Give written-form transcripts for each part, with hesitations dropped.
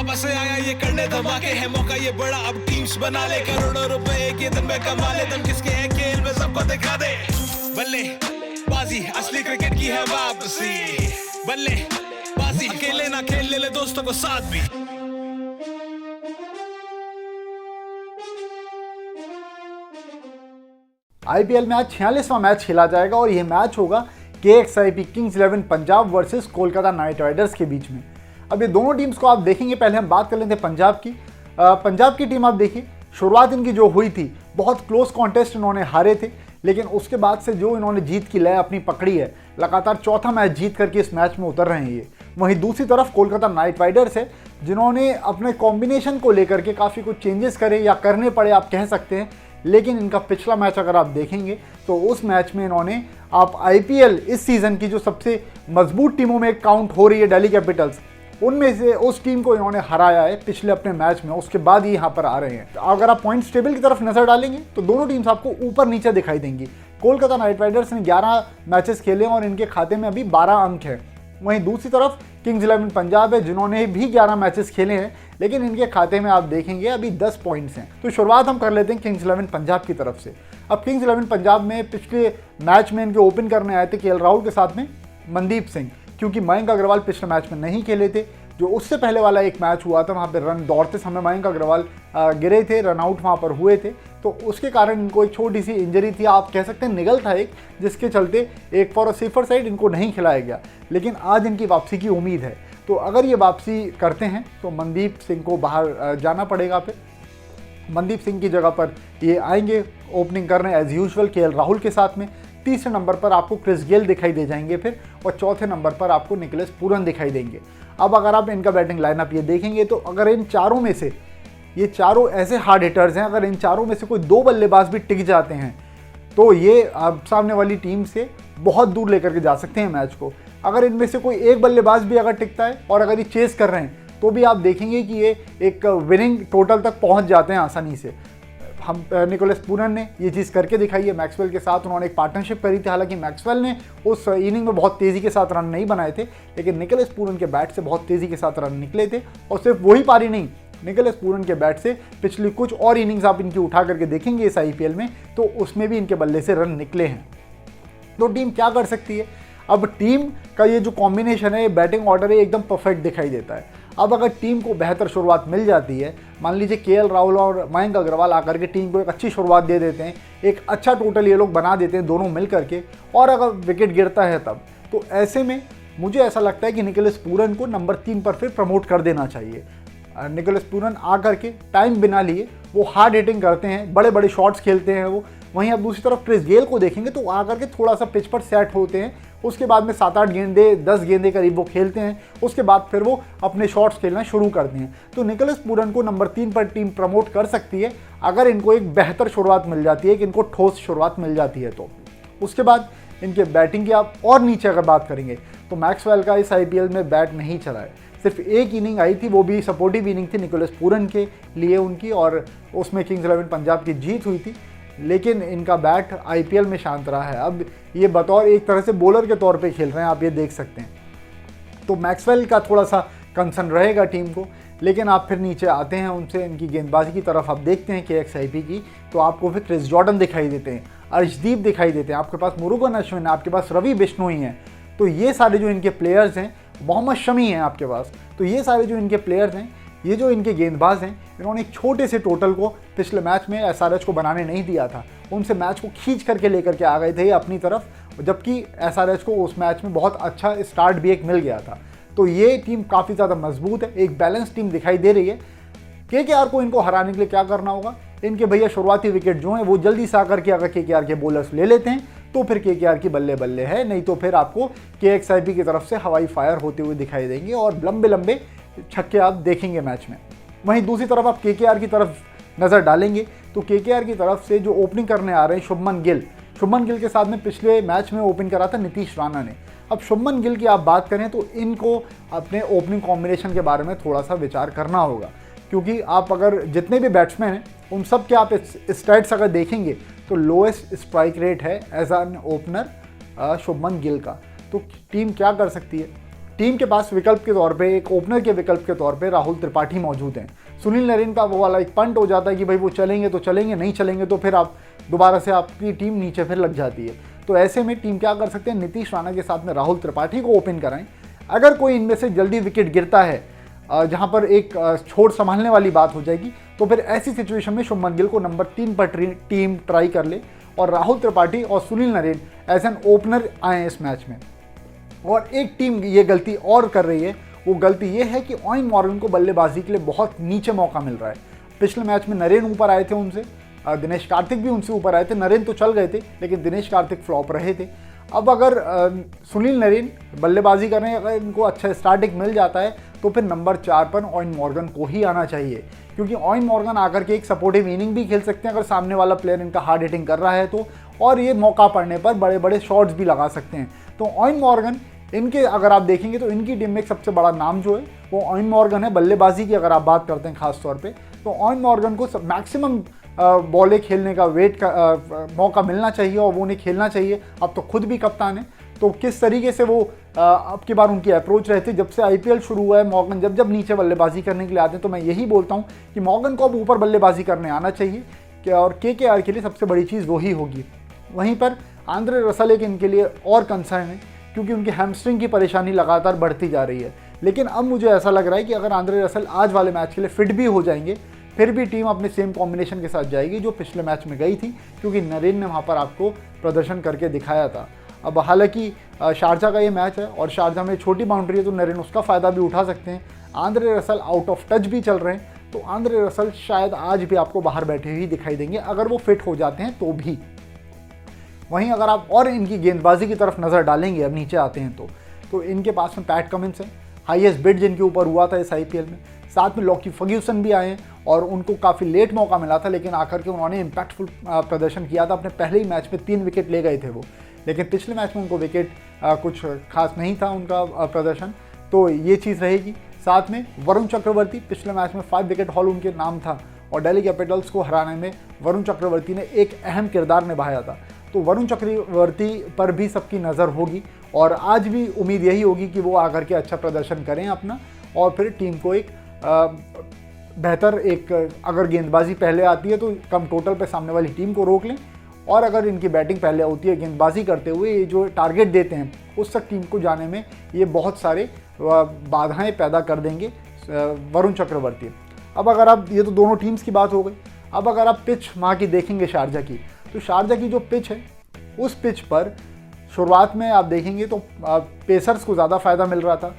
वापस आया ये करने धमाके है, मौका ये बड़ा अब टीम्स बना ले, करोड़ों रुपए एक ही दिन में कमा ले, तुम किसके हैं खेल में सबको दिखा दे। बल्ले बाजी असली क्रिकेट की है वापसी, बल्ले बाजी अकेले ना खेल ले दोस्तों को साथ भी। आईपीएल में आज 46वां मैच खेला जाएगा और यह मैच होगा KXIP kings 11 Punjab versus Kolkata knight riders के बीच में। अब ये दोनों टीम्स को आप देखेंगे, पहले हम बात कर लेते हैं पंजाब की। पंजाब की टीम आप देखिए, शुरुआत इनकी जो हुई थी बहुत क्लोज कॉन्टेस्ट इन्होंने हारे थे, लेकिन उसके बाद से जो इन्होंने जीत की लय अपनी पकड़ी है, लगातार चौथा मैच जीत करके इस मैच में उतर रहे हैं ये। वहीं दूसरी तरफ कोलकाता नाइट राइडर्स है, जिन्होंने अपने कॉम्बिनेशन को लेकर के काफ़ी कुछ चेंजेस करे या करने पड़े आप कह सकते हैं, लेकिन इनका पिछला मैच अगर आप देखेंगे तो उस मैच में इन्होंने, आप आईपीएल इस सीज़न की जो सबसे मजबूत टीमों में काउंट हो रही है दिल्ली कैपिटल्स, उनमें से उस टीम को इन्होंने हराया है पिछले अपने मैच में, उसके बाद ही यहाँ पर आ रहे हैं। तो अगर आप पॉइंट्स टेबल की तरफ नजर डालेंगे तो दोनों टीम्स आपको ऊपर नीचे दिखाई देंगी। कोलकाता नाइट राइडर्स ने 11 मैचेस खेले और इनके खाते में अभी 12 अंक है। वहीं दूसरी तरफ किंग्स 11 पंजाब है, जिन्होंने भी 11 मैचेस खेले हैं, लेकिन इनके खाते में आप देखेंगे अभी 10 पॉइंट्स हैं। तो शुरुआत हम कर लेते हैं किंग्स 11 पंजाब की तरफ से। अब किंग्स 11 पंजाब में पिछले मैच में इनके ओपन करने आए थे केएल राहुल के साथ में मनदीप सिंह, क्योंकि मयंक अग्रवाल पिछले मैच में नहीं खेले थे। जो उससे पहले वाला एक मैच हुआ था वहाँ पे रन दौड़ते समय मयंक अग्रवाल गिरे थे, रन आउट वहाँ पर हुए थे, तो उसके कारण इनको एक छोटी सी इंजरी थी, आप कह सकते हैं निगल था एक, जिसके चलते एक फॉर अ सेफर साइड इनको नहीं खिलाया गया। लेकिन आज इनकी वापसी की उम्मीद है, तो अगर ये वापसी करते हैं तो मनदीप सिंह को बाहर जाना पड़ेगा। फिर मनदीप सिंह की जगह पर ये आएंगे ओपनिंग करने एज यूजुअल केएल राहुल के साथ में। तीसरे नंबर पर आपको क्रिस गेल दिखाई दे जाएंगे फिर, और चौथे नंबर पर आपको निकोलस पूरन दिखाई देंगे। अब अगर आप इनका बैटिंग लाइनअप ये देखेंगे तो अगर इन चारों में से, ये चारों ऐसे हार्ड हिटर्स हैं, अगर इन चारों में से कोई 2 बल्लेबाज भी टिक जाते हैं तो ये आप सामने वाली टीम से बहुत दूर लेकर के जा सकते हैं मैच को। अगर इनमें से कोई एक बल्लेबाज भी अगर टिकता है और अगर ये चेस कर रहे हैं तो भी आप देखेंगे कि ये एक विनिंग टोटल तक पहुंच जाते हैं आसानी से। हम निकोलस पूरन ने ये चीज़ करके दिखाई है, मैक्सवेल के साथ उन्होंने एक पार्टनरशिप करी थी। हालांकि मैक्सवेल ने उस इनिंग में बहुत तेज़ी के साथ रन नहीं बनाए थे, लेकिन निकोलस पूरन के बैट से बहुत तेज़ी के साथ रन निकले थे। और सिर्फ वही पारी नहीं, निकोलस पूरन के बैट से पिछली कुछ और इनिंग्स आप इनकी उठा करके देखेंगे इस आईपीएल में, तो उसमें भी इनके बल्ले से रन निकले हैं। तो टीम क्या कर सकती है? अब टीम का ये जो कॉम्बिनेशन है, बैटिंग ऑर्डर है, एकदम परफेक्ट दिखाई देता है। अब अगर टीम को बेहतर शुरुआत मिल जाती है, मान लीजिए केएल राहुल और मयंक अग्रवाल आकर के टीम को एक अच्छी शुरुआत दे देते हैं, एक अच्छा टोटल ये लोग बना देते हैं दोनों मिल करके, और अगर विकेट गिरता है तब, तो ऐसे में मुझे ऐसा लगता है कि निकोलस पूरन को नंबर 3 पर फिर प्रमोट कर देना चाहिए। निकोलस पूरन आकर के टाइम बिना लिए वो हार्ड हिटिंग करते हैं, बड़े बड़े शॉट्स खेलते हैं वो। वहीं आप दूसरी तरफ क्रिस गेल को देखेंगे तो आकर के थोड़ा सा पिच पर सेट होते हैं, उसके बाद में 7-8 गेंदे 10 गेंदे करीब वो खेलते हैं, उसके बाद फिर वो अपने शॉट्स खेलना शुरू करते हैं। तो निकोलस पूरन को नंबर 3 पर टीम प्रमोट कर सकती है अगर इनको एक बेहतर शुरुआत मिल जाती है, कि इनको ठोस शुरुआत मिल जाती है। तो उसके बाद इनके बैटिंग की आप और नीचे अगर बात करेंगे तो मैक्सवेल का इस आईपीएल में बैट नहीं चला है, सिर्फ एक इनिंग आई थी, वो भी सपोर्टिव इनिंग थी निकोलस पूरन के लिए उनकी, और उसमें किंग्स 11 पंजाब की जीत हुई थी। लेकिन इनका बैट आईपीएल में शांत रहा है। अब ये बतौर एक तरह से बॉलर के तौर पे खेल रहे हैं, आप ये देख सकते हैं। तो मैक्सवेल का थोड़ा सा कंसर्न रहेगा टीम को। लेकिन आप फिर नीचे आते हैं उनसे, इनकी गेंदबाजी की तरफ आप देखते हैं केएक्सआईपी की, तो आपको फिर क्रिस जॉर्डन दिखाई देते हैं, अर्शदीप दिखाई देते हैं, आपके पास मुरुगन अश्विन है, आपके पास रवि बिश्नोई हैं। तो ये सारे जो इनके प्लेयर्स हैं, मोहम्मद शमी हैं आपके पास, तो ये सारे जो इनके प्लेयर्स हैं, ये जो इनके गेंदबाज हैं, इन्होंने एक छोटे से टोटल को पिछले मैच में एसआरएच को बनाने नहीं दिया था, उनसे मैच को खींच करके लेकर के आ गए थे अपनी तरफ, जबकि एसआरएच को उस मैच में बहुत अच्छा स्टार्ट भी एक मिल गया था। तो ये टीम काफ़ी ज़्यादा मजबूत है, एक बैलेंस टीम दिखाई दे रही है। केकेआर को इनको हराने के लिए क्या करना होगा? इनके भैया शुरुआती विकेट जो हैं वो जल्दी से आकर के अगर केकेआर के बॉलर्स ले लेते हैं तो फिर केकेआर की बल्ले बल्ले है, नहीं तो फिर आपको केएक्सआईपी की तरफ से हवाई फायर होते हुए दिखाई देंगे और लंबे लंबे छक्के आप देखेंगे मैच में। वहीं दूसरी तरफ आप केकेआर की तरफ नज़र डालेंगे तो केकेआर की तरफ से जो ओपनिंग करने आ रहे हैं शुभमन गिल के साथ में पिछले मैच में ओपन करा था नीतीश राणा ने। अब शुभमन गिल की आप बात करें तो इनको अपने ओपनिंग कॉम्बिनेशन के बारे में थोड़ा सा विचार करना होगा, क्योंकि आप अगर जितने भी बैट्समैन हैं उन सब के आप स्टैट्स अगर देखेंगे तो लोएस्ट स्ट्राइक रेट है as an opener Shubman Gill का। तो टीम क्या कर सकती है? टीम के पास विकल्प के तौर पे, एक ओपनर के विकल्प के तौर पे राहुल त्रिपाठी मौजूद हैं। सुनील नरेन का वो वाला एक पंट हो जाता है कि भाई वो चलेंगे तो चलेंगे, नहीं चलेंगे तो फिर आप दोबारा से आपकी टीम नीचे फिर लग जाती है। तो ऐसे में टीम क्या कर सकते हैं, नीतीश राणा के साथ में राहुल त्रिपाठी को ओपन कराएं। अगर कोई इनमें से जल्दी विकेट गिरता है, जहां पर एक छोड़ संभालने वाली बात हो जाएगी, तो फिर ऐसी सिचुएशन में शुभमन गिल को नंबर 3 पर टीम ट्राई कर ले और राहुल त्रिपाठी और Sunil Narine as an opener आए इस मैच में। और एक टीम ये गलती और कर रही है, वो गलती ये है कि ऑयन मॉर्गन को बल्लेबाजी के लिए बहुत नीचे मौका मिल रहा है। पिछले मैच में नरेन ऊपर आए थे उनसे, दिनेश कार्तिक भी उनसे ऊपर आए थे। नरेन तो चल गए थे लेकिन दिनेश कार्तिक फ्लॉप रहे थे। अब अगर सुनील नरेन बल्लेबाजी कर रहे हैं, अगर इनको अच्छा स्टार्टिंग मिल जाता है तो फिर नंबर 4 पर ऑयन मॉर्गन को ही आना चाहिए, क्योंकि ऑयन मॉर्गन आकर के एक सपोर्टिव इनिंग भी खेल सकते हैं अगर सामने वाला प्लेयर इनका हार्ड हिटिंग कर रहा है तो, और ये मौका पड़ने पर बड़े बड़े शॉट्स भी लगा सकते हैं। तो ऑयन मॉर्गन इनके अगर आप देखेंगे तो इनकी टीम में एक सबसे बड़ा नाम जो है वो ऑयन मॉर्गन है। बल्लेबाजी की अगर आप बात करते हैं खास तौर पे, तो ऑयन मॉर्गन को मैक्सिमम बॉलें खेलने का मौका मिलना चाहिए और वो उन्हें खेलना चाहिए। अब तो खुद भी कप्तान है, तो किस तरीके से वो अब की बार उनकी अप्रोच रहती है। जब से IPL शुरू हुआ है, मॉर्गन जब नीचे बल्लेबाजी करने के लिए आते हैं तो मैं यही बोलता हूँ कि मॉर्गन को अब ऊपर बल्लेबाजी करने आना चाहिए और KKR के लिए सबसे बड़ी चीज़ वही होगी। वहीं पर आंद्रे रसल एक इनके लिए और कंसर्न है, क्योंकि उनकी हैमस्ट्रिंग की परेशानी लगातार बढ़ती जा रही है। लेकिन अब मुझे ऐसा लग रहा है कि अगर आंद्रे रसल आज वाले मैच के लिए फिट भी हो जाएंगे, फिर भी टीम अपने सेम कॉम्बिनेशन के साथ जाएगी जो पिछले मैच में गई थी, क्योंकि नरेन ने वहाँ पर आपको प्रदर्शन करके दिखाया था। अब हालांकि शारजा का ये मैच है और शारजा में छोटी बाउंड्री है तो नरेन उसका फ़ायदा भी उठा सकते हैं। Andre Russell out of touch भी चल रहे हैं, तो आंद्रे रसल शायद आज भी आपको बाहर बैठे ही दिखाई देंगे अगर वो फिट हो जाते हैं तो भी। वहीं अगर आप और इनकी गेंदबाजी की तरफ नज़र डालेंगे, अब नीचे आते हैं तो इनके पास में पैट कमिंस है, हाईएस्ट बिड जिनके ऊपर हुआ था इस IPL में। साथ में लॉकी फर्ग्यूसन भी आए हैं और उनको काफ़ी लेट मौका मिला था, लेकिन आकर के उन्होंने इम्पैक्टफुल प्रदर्शन किया था। अपने पहले ही मैच में 3 विकेट ले गए थे वो, लेकिन पिछले मैच में उनको विकेट कुछ खास नहीं था उनका प्रदर्शन, तो ये चीज़ रहेगी। साथ में वरुण चक्रवर्ती, पिछले मैच में 5 विकेट हॉल उनके नाम था और दिल्ली कैपिटल्स को हराने में वरुण चक्रवर्ती ने एक अहम किरदार निभाया था। तो वरुण चक्रवर्ती पर भी सबकी नज़र होगी और आज भी उम्मीद यही होगी कि वो आकर के अच्छा प्रदर्शन करें अपना, और फिर टीम को एक बेहतर अगर गेंदबाजी पहले आती है तो कम टोटल पे सामने वाली टीम को रोक लें, और अगर इनकी बैटिंग पहले होती है गेंदबाजी करते हुए ये जो टारगेट देते हैं उस तक टीम को जाने में ये बहुत सारे बाधाएं पैदा कर देंगे वरुण चक्रवर्ती। अब अगर आप, ये तो दोनों टीम्स की बात हो गई, अब अगर आप पिच वहाँ की देखेंगे शारजा की, तो शारजा की जो पिच है उस पिच पर शुरुआत में आप देखेंगे तो पेसर्स को ज़्यादा फ़ायदा मिल रहा था।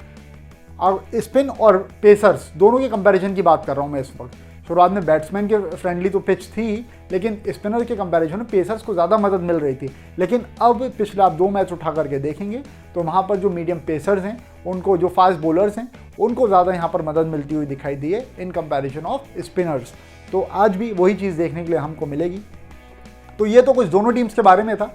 और स्पिन और पेसर्स दोनों के कंपैरिजन की बात कर रहा हूँ मैं इस वक्त। शुरुआत में बैट्समैन के फ्रेंडली तो पिच थी, लेकिन स्पिनर के कंपैरिजन में पेसर्स को ज़्यादा मदद मिल रही थी। लेकिन अब पिछले आप 2 मैच उठा करके देखेंगे तो वहाँ पर जो मीडियम पेसर्स हैं उनको, जो फास्ट बॉलर्स हैं उनको ज़्यादा यहाँ पर मदद मिलती हुई दिखाई दी है इन कंपैरिजन ऑफ स्पिनर्स। तो आज भी वही चीज़ देखने के लिए हमको मिलेगी। तो ये तो कुछ दोनों टीम्स के बारे में था,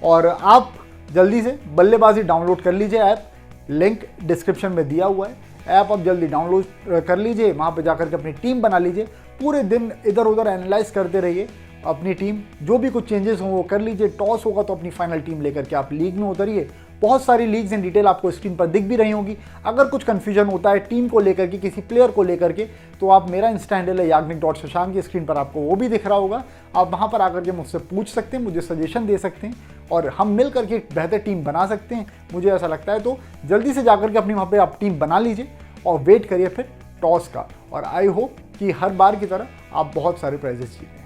और आप जल्दी से बल्लेबाजी डाउनलोड कर लीजिए ऐप, लिंक डिस्क्रिप्शन में दिया हुआ है। ऐप आप जल्दी डाउनलोड कर लीजिए, वहाँ पे जाकर के अपनी टीम बना लीजिए, पूरे दिन इधर उधर एनालाइज करते रहिए अपनी टीम, जो भी कुछ चेंजेस हों वो कर लीजिए। टॉस होगा तो अपनी फाइनल टीम लेकर के आप लीग में उतरिए। बहुत सारी लीग्स इन डिटेल आपको स्क्रीन पर दिख भी रही होगी। अगर कुछ कन्फ्यूजन होता है टीम को लेकर के, किसी प्लेयर को लेकर के, तो आप, मेरा इंस्टा हैंडल है याग्निक.शशांक की स्क्रीन पर आपको वो भी दिख रहा होगा। आप वहाँ पर आकर के मुझसे पूछ सकते हैं, मुझे सजेशन दे सकते हैं और हम मिल करके एक बेहतर टीम बना सकते हैं, मुझे ऐसा लगता है। तो जल्दी से जाकर के अपनी वहाँ पर आप टीम बना लीजिए और वेट करिए फिर टॉस का, और आई होप कि हर बार की तरह आप बहुत सारे प्राइजेस जीतें।